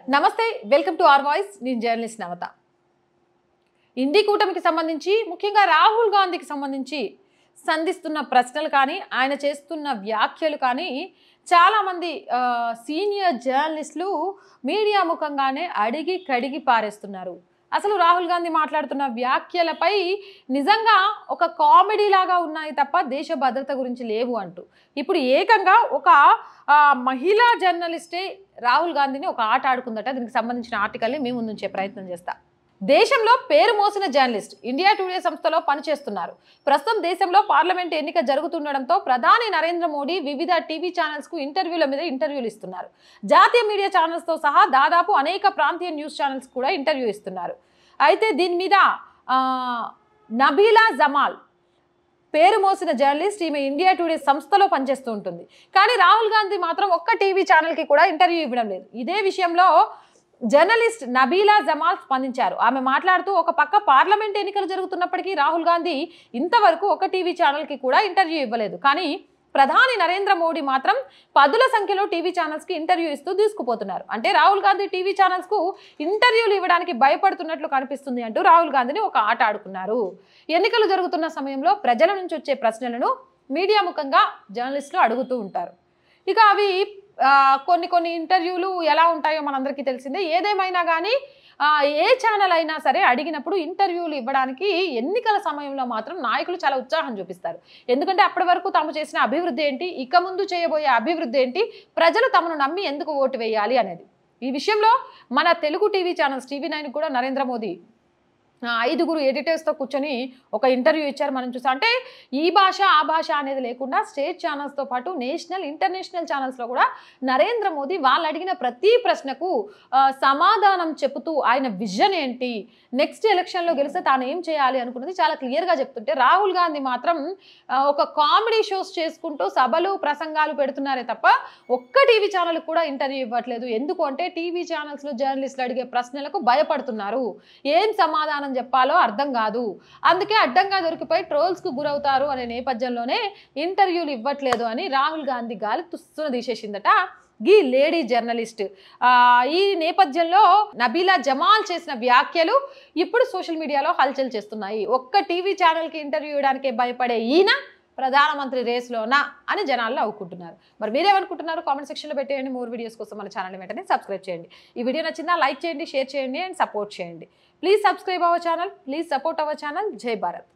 నమస్తే welcome to our voice నేను journalist నవత ఇండి కూటమికి సంబంధించి ముఖ్యంగా రాహుల్ గాంధీకి సంబంధించి సంధిస్తున్న ప్రశ్నలు కానీ ఆయన చేస్తున్న వ్యాఖ్యలు కానీ చాలా మంది సీనియర్ జర్నలిస్టులు మీడియా ముఖంగానే అడిగి కడిగి పారేస్తున్నారు అసలు రాహుల్ గాంధీ మాట్లాడుతున్న వ్యాఖ్యలపై నిజంగా ఒక కామెడీ లాగా ఉన్నాయి తప్ప దేశ భద్రత గురించి లేవు అంటూ ఇప్పుడు ఏకంగా ఒక మహిళా జర్నలిస్టే రాహుల్ గాంధీని ఒక ఆట ఆడుకుందట దీనికి సంబంధించిన ఆర్టికల్ని మేము ముందుంచే ప్రయత్నం చేస్తాం దేశంలో పేరు మోసిన జర్నలిస్ట్ ఇండియా టుడే సంస్థలో పనిచేస్తున్నారు ప్రస్తుతం దేశంలో పార్లమెంట్ ఎన్నిక జరుగుతుండడంతో ప్రధాని నరేంద్ర మోడీ వివిధ టీవీ ఛానల్స్ కు ఇంటర్వ్యూల మీద ఇంటర్వ్యూలు ఇస్తున్నారు జాతీయ మీడియా ఛానల్స్ తో సహా దాదాపు అనేక ప్రాంతీయ న్యూస్ ఛానల్స్ కూడా ఇంటర్వ్యూ ఇస్తున్నారు అయితే దీని మీద నబీలా జమాల్ పేరు మోసిన జర్నలిస్ట్ ఈమె ఇండియా టుడే సంస్థలో పనిచేస్తూ ఉంటుంది కానీ రాహుల్ గాంధీ మాత్రం ఒక్క టీవీ ఛానల్కి కూడా ఇంటర్వ్యూ ఇవ్వడం లేదు ఇదే విషయంలో జర్నలిస్ట్ నబీలా జమాల్ స్పందించారు ఆమె మాట్లాడుతూ ఒక పక్క పార్లమెంట్ ఎన్నికలు జరుగుతున్నప్పటికీ రాహుల్ గాంధీ ఇంతవరకు ఒక టీవీ ఛానల్కి కూడా ఇంటర్వ్యూ ఇవ్వలేదు కానీ ప్రధాని నరేంద్ర మోడీ మాత్రం పదుల సంఖ్యలో టీవీ ఛానల్స్కి ఇంటర్వ్యూ ఇస్తూ దూసుకుపోతున్నారు అంటే రాహుల్ గాంధీ టీవీ ఛానల్స్కు ఇంటర్వ్యూలు ఇవ్వడానికి భయపడుతున్నట్లు కనిపిస్తుంది అంటూ రాహుల్ గాంధీని ఒక ఆట ఆడుకున్నారు ఎన్నికలు జరుగుతున్న సమయంలో ప్రజల నుంచి వచ్చే ప్రశ్నలను మీడియా ముఖంగా జర్నలిస్టులు అడుగుతూ ఉంటారు ఇక అవి కొన్ని ఇంటర్వ్యూలు ఎలా ఉంటాయో మనందరికీ తెలిసిందే ఏదేమైనా కానీ ఏ ఛానల్ అయినా సరే అడిగినప్పుడు ఇంటర్వ్యూలు ఇవ్వడానికి ఎన్నికల సమయంలో మాత్రం నాయకులు చాలా ఉత్సాహం చూపిస్తారు ఎందుకంటే అప్పటి వరకు తాము చేసిన అభివృద్ధి ఏంటి ఇక ముందు చేయబోయే అభివృద్ధి ఏంటి ప్రజలు తమను నమ్మి ఎందుకు ఓటు వేయాలి అనేది ఈ విషయంలో మన తెలుగు టీవీ ఛానల్స్ టీవీ9 కూడా నరేంద్ర మోదీ 5 ఎడిటర్స్తో కూర్చొని ఒక ఇంటర్వ్యూ ఇచ్చారు మనం చూసాం అంటే ఈ భాష ఆ భాష అనేది లేకుండా స్టేట్ ఛానల్స్తో పాటు నేషనల్ ఇంటర్నేషనల్ ఛానల్స్లో కూడా నరేంద్ర మోదీ వాళ్ళు అడిగిన ప్రతి ప్రశ్నకు సమాధానం చెబుతూ ఆయన విజన్ ఏంటి నెక్స్ట్ ఎలక్షన్లో గెలిస్తే తాను ఏం చేయాలి అనుకున్నది చాలా క్లియర్గా చెప్తుంటే రాహుల్ గాంధీ మాత్రం ఒక కామెడీ షోస్ చేసుకుంటూ సభలు ప్రసంగాలు పెడుతున్నారే తప్ప ఒక్క టీవీ ఛానల్ కూడా ఇంటర్వ్యూ ఇవ్వట్లేదు ఎందుకు అంటే టీవీ ఛానల్స్లో జర్నలిస్టులు అడిగే ప్రశ్నలకు భయపడుతున్నారు ఏం సమాధానం చెప్పాలో అర్థం కాదు అందుకే అడ్డంగా దొరికిపోయి ట్రోల్స్కు గురవుతారు అనే నేపథ్యంలోనే ఇంటర్వ్యూలు ఇవ్వట్లేదు అని రాహుల్ గాంధీ గాలి తుస్సున తీసేసిందట ఈ లేడీ జర్నలిస్ట్ ఈ నేపథ్యంలో నబీలా జమాల్ చేసిన వ్యాఖ్యలు ఇప్పుడు సోషల్ మీడియాలో హల్చల్ చేస్తున్నాయి ఒక్క టీవీ ఛానల్కి ఇంటర్వ్యూ ఇవ్వడానికే భయపడే ఈయన ప్రధానమంత్రి రేస్లోనా అని జనాల్లో అవుకుంటున్నారు మరి మీరేమనుకుంటున్నారు కామెంట్ సెక్షన్లో పెట్టేయండి మోర్ వీడియోస్ కోసం మన ఛానల్ వెంటనే సబ్స్క్రైబ్ చేయండి ఈ వీడియో నచ్చిందా లైక్ చేయండి షేర్ చేయండి అండ్ సపోర్ట్ చేయండి please subscribe our channel please support our channel జై భారత్